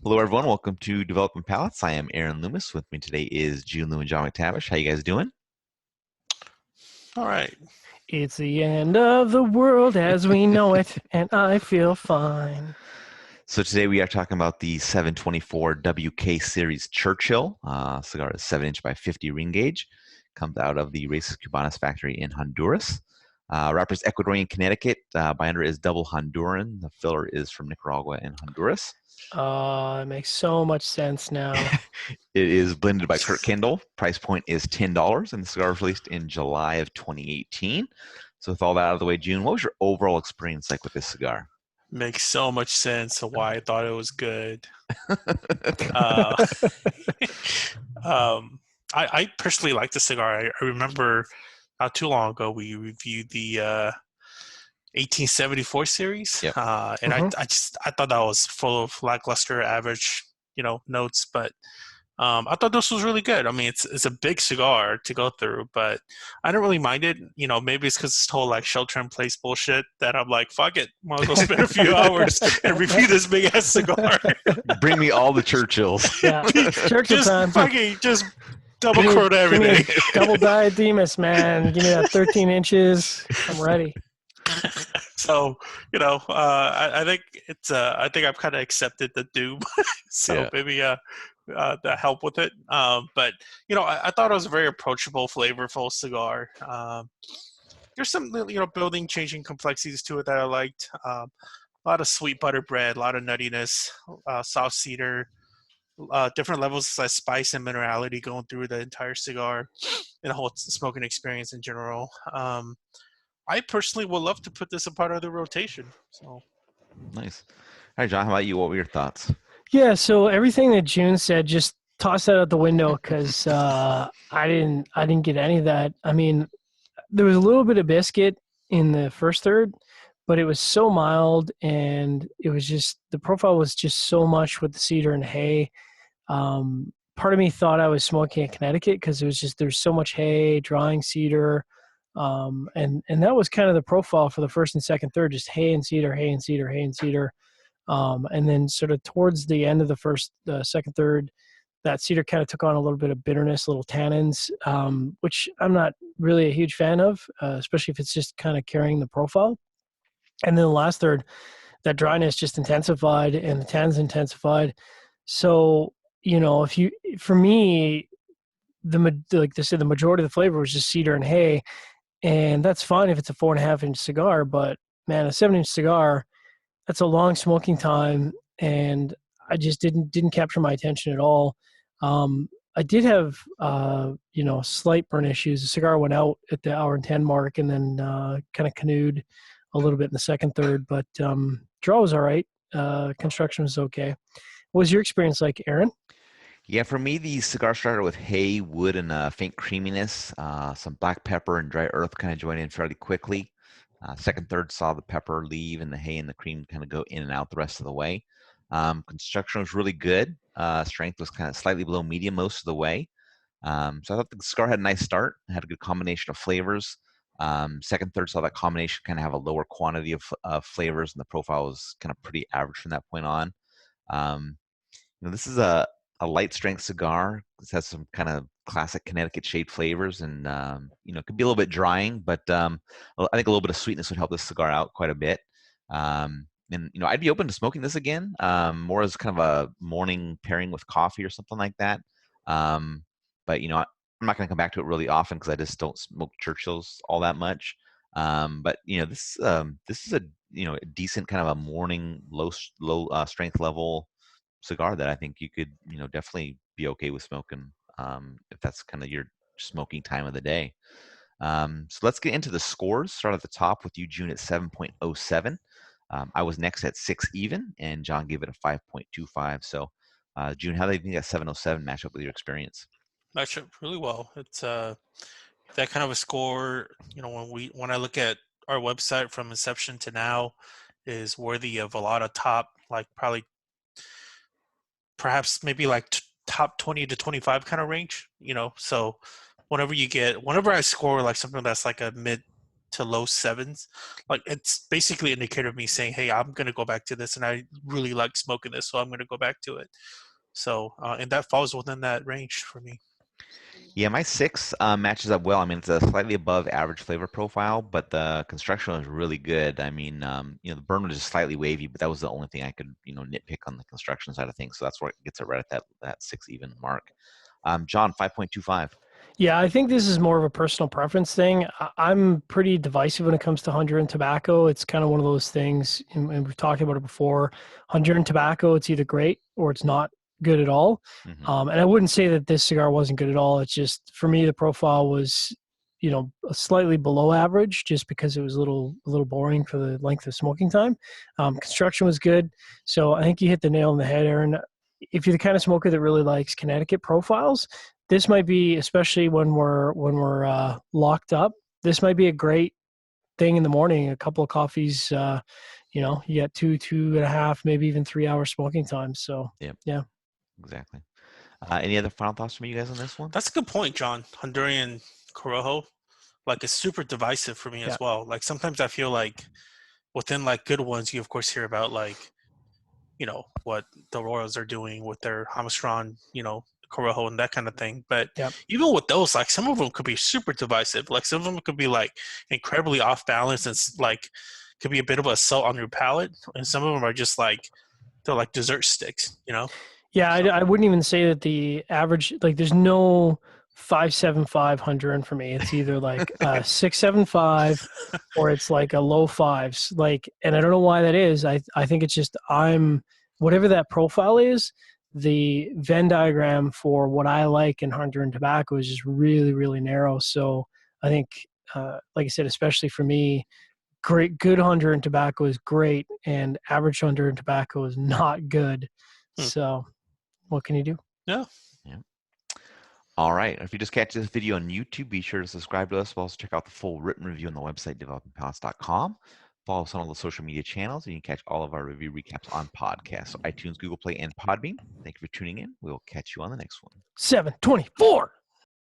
Hello, everyone. Welcome to Developing Palates. I am Aaron Loomis. With me today is Jiunn and John McTavish. How you guys doing? All right. It's the end of the world as we know it, and I feel fine. So today we are talking about the 724 WK Series Churchill. Cigar is 7-inch by 50 ring gauge. Comes out of the Races Cubanas factory in Honduras. Wrapper is Ecuadorian, Connecticut. Binder is double Honduran. The filler is from Nicaragua and Honduras. It makes so much sense now. It is blended by Kurt Kendall. Price point is $10, and the cigar was released in July of 2018. So with all that out of the way, Jiunn, what was your overall experience like with this cigar? Makes so much sense of why I thought it was good. Uh, I personally like the cigar. I remember not too long ago we reviewed the 1874 series, Yep. and I thought that was full of lackluster, average, notes, but I thought this was really good. I mean, it's a big cigar to go through, but I don't really mind it. Maybe it's because this whole like shelter in place bullshit that I'm like, fuck it, might as well spend a few hours and review this big ass cigar. Bring me all the Churchills. Yeah, Churchill Just time. fucking just double quote Give me everything. a double diademus, man. Give me that 13 inches. I'm ready. So I think it's I think I've kind of accepted the doom. So Yeah. maybe that help with it. But I thought it was a very approachable, flavorful cigar. There's some building changing complexities to it that I liked. A lot of sweet butter bread, a lot of nuttiness, soft cedar, different levels of spice and minerality going through the entire cigar and the whole smoking experience in general. I personally would love to put this a part of the rotation. So Nice. All right, John, how about you? What were your thoughts? Yeah, so everything that June said, just toss that out the window because I didn't get any of that. I mean, there was a little bit of biscuit in the first third, but it was so mild, and it was just the profile was just so much with the cedar and hay. Part of me thought I was smoking in Connecticut because it was just there's so much hay, drying cedar, and that was kind of the profile for the first and second third, just hay and cedar, hay and cedar, hay and cedar. And then sort of towards the end of second third, that cedar kind of took on a little bit of bitterness, little tannins, which I'm not really a huge fan of, especially if it's just kind of carrying the profile. And then the last third, that dryness just intensified and the tannins intensified. So, for me, like they said, the majority of the flavor was just cedar and hay, and that's fine if it's a 4.5-inch cigar. But man, a 7-inch cigar, that's a long smoking time, and I just didn't capture my attention at all. I did have slight burn issues. The cigar went out at the hour and 10 mark, and then kind of canoed a little bit in the second third. But draw was all right. Construction was okay. What was your experience like, Aaron? Yeah, for me, the cigar started with hay, wood, and faint creaminess. Some black pepper and dry earth kind of joined in fairly quickly. Second, third saw the pepper leave and the hay and the cream kind of go in and out the rest of the way. Construction was really good. Strength was kind of slightly below medium most of the way. So I thought the cigar had a nice start. It had a good combination of flavors. Second, third saw that combination kind of have a lower quantity of flavors, and the profile was kind of pretty average from that point on. Um, this is a light strength cigar. This has some kind of classic Connecticut shade flavors, and it could be a little bit drying, but I think a little bit of sweetness would help this cigar out quite a bit. And I'd be open to smoking this again, more as kind of a morning pairing with coffee or something like that. But I'm not going to come back to it really often because I just don't smoke Churchills all that much. But this is a decent kind of a morning low strength level cigar that I think you could definitely be okay with smoking, if that's kind of your smoking time of the day. So let's get into the scores. Start at the top with you, Jiunn, at 7.07. I was next at 6 even, and John gave it a 5.25. So, Jiunn, how do you think that 707 match up with your experience? matched up really well. It's that kind of a score. When I look at our website from inception to now, is worthy of a lot of top, like probably perhaps maybe like top 20 to 25 kind of range. So whenever I score like something that's like a mid to low 7s. Like it's basically an indicator of me saying, hey, I'm going to go back to this and I really like smoking this, so I'm going to go back to it. So and that falls within that range for me. Yeah, my 6 matches up well. I mean, it's a slightly above average flavor profile, but the construction was really good. I mean, the burn was just slightly wavy, but that was the only thing I could, nitpick on the construction side of things. So that's where it gets it right at that 6 even mark. John, 5.25. Yeah, I think this is more of a personal preference thing. I'm pretty divisive when it comes to Honduran tobacco. It's kind of one of those things, and we've talked about it before. Honduran tobacco, it's either great or it's not good at all. Mm-hmm. And I wouldn't say that this cigar wasn't good at all. It's just, for me, the profile was, slightly below average, just because it was a little boring for the length of smoking time. Construction was good, so I think you hit the nail on the head, Aaron. If you're the kind of smoker that really likes Connecticut profiles, this might be, especially when we're locked up, this might be a great thing in the morning. A couple of coffees, you get 2.5, maybe even 3 hours smoking time. So yeah, Exactly. Any other final thoughts from you guys on this one? That's a good point, John. Honduran Corojo, like, it's super divisive for me as well. Like sometimes I feel like within like good ones, you of course hear about like, what the Royals are doing with their Hamastron, Corojo and that kind of thing. But even with those, like some of them could be super divisive. Like some of them could be like incredibly off balance and like could be a bit of assault on your palate. And some of them are just like, they're like dessert sticks, Yeah, So. I wouldn't even say that the average, like, there's no 5.75 Honduran for me. It's either like 6.75 or it's like a low fives. Like, and I don't know why that is. I think it's just whatever that profile is, the Venn diagram for what I like in Honduran tobacco is just really, really narrow. So I think, like I said, especially for me, good Honduran tobacco is great, and average Honduran tobacco is not good. So what can you do? Yeah. All right. If you just catch this video on YouTube, be sure to subscribe to us. We'll also check out the full written review on the website, developingpalates.com. Follow us on all the social media channels, and you can catch all of our review recaps on podcasts, so iTunes, Google Play, and Podbean. Thank you for tuning in. We'll catch you on the next one. 724.